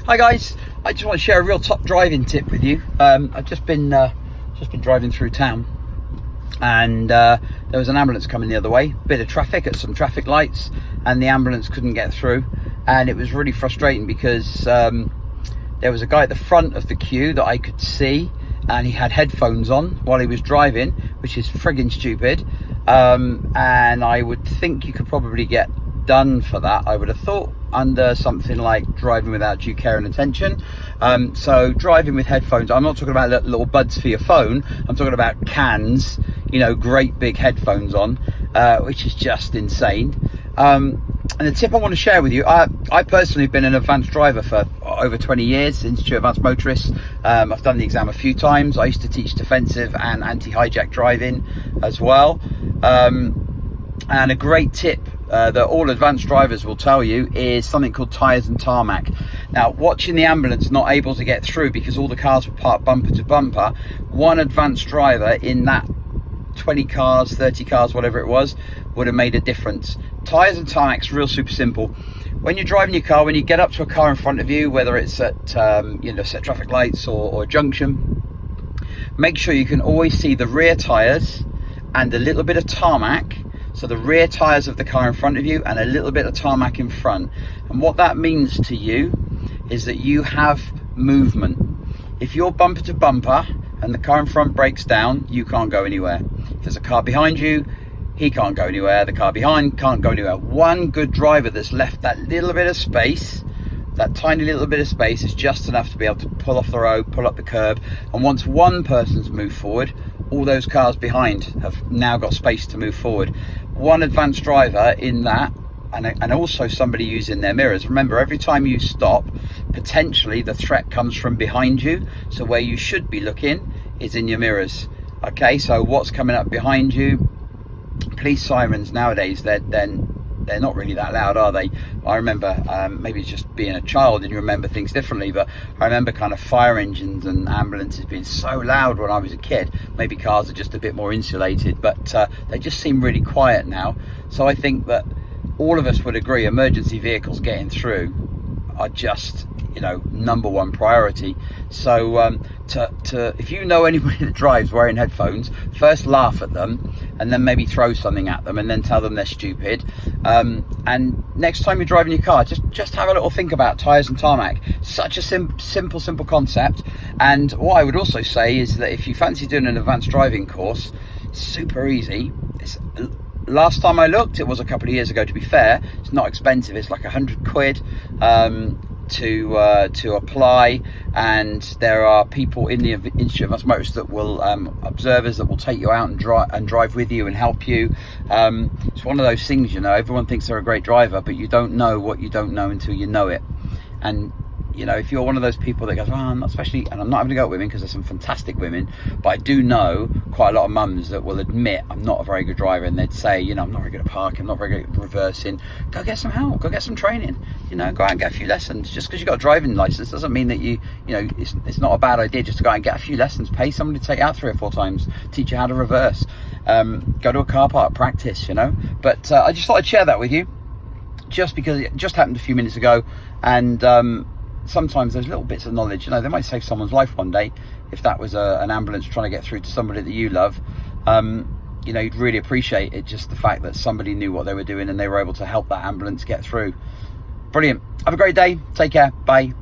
Hi guys, I just want to share a real top driving tip with you. I've just been driving through town, and there was an ambulance coming the other way. Bit of traffic at some traffic lights, and the ambulance couldn't get through, and it was really frustrating because there was a guy at the front of the queue that I could see, and he had headphones on while he was driving, which is friggin' stupid. And I would think you could probably get done for that, I would have thought, under something like driving without due care and attention. So driving with headphones, I'm not talking about little buds for your phone, I'm talking about cans, you know, great big headphones on, which is just insane. And the tip I want to share with you, I personally have been an advanced driver for over 20 years, Institute of Advanced Motorists. I've done the exam a few times. I used to teach defensive and anti-hijack driving as well. And a great tip that all advanced drivers will tell you is something called tyres and tarmac. Now, watching the ambulance not able to get through because all the cars were parked bumper to bumper, one advanced driver in that 20 cars, 30 cars, whatever it was, would have made a difference. Tyres and tarmac's real super simple. When you're driving your car, when you get up to a car in front of you, whether it's at set traffic lights or a junction, make sure you can always see the rear tyres and a little bit of tarmac. So the rear tyres of the car in front of you and a little bit of tarmac in front. And what that means to you is that you have movement. If you're bumper to bumper and the car in front breaks down, you can't go anywhere. If there's a car behind you, he can't go anywhere. The car behind can't go anywhere. One good driver that's left that little bit of space, that tiny little bit of space, is just enough to be able to pull off the road, pull up the curb. And once one person's moved forward, all those cars behind have now got space to move forward. One advanced driver in that, and also somebody using their mirrors. Remember, every time you stop, potentially the threat comes from behind you. So where you should be looking is in your mirrors. Okay, so what's coming up behind you? Police sirens nowadays, they're not really that loud, are they? I remember, maybe it's just being a child and you remember things differently, but I remember kind of fire engines and ambulances being so loud when I was a kid. Maybe cars are just a bit more insulated, but they just seem really quiet now. So I think that all of us would agree emergency vehicles getting through are just, you know, number one priority. So if you know anybody that drives wearing headphones, first laugh at them and then maybe throw something at them and then tell them they're stupid. And next time you're driving your car, just have a little think about tyres and tarmac. Such a simple concept. And what I would also say is that if you fancy doing an advanced driving course, it's super easy. Last time I looked, it was a couple of years ago, to be fair. It's not expensive, it's like 100 quid to apply, and there are people in the Institute of Advanced Motorists that will observers that will take you out and drive with you and help you. It's one of those things, you know, everyone thinks they're a great driver, but you don't know what you don't know until you know it. And you know, if you're one of those people that goes, oh, I'm not, especially, and I'm not having to go at women because there's some fantastic women, but I do know quite a lot of mums that will admit I'm not a very good driver, and they'd say, you know, I'm not very good at parking, I'm not very good at reversing. Go get some help, go get some training, you know, go out and get a few lessons. Just because you've got a driving license doesn't mean that you know, it's not a bad idea just to go out and get a few lessons. Pay somebody to take you out 3 or 4 times, teach you how to reverse. Go to a car park, practice, you know. But I just thought I'd share that with you, just because it just happened a few minutes ago, and sometimes those little bits of knowledge, you know, they might save someone's life one day. If that was an ambulance trying to get through to somebody that you love, you know, you'd really appreciate it, just the fact that somebody knew what they were doing and they were able to help that ambulance get through. Brilliant. Have a great day. Take care. Bye.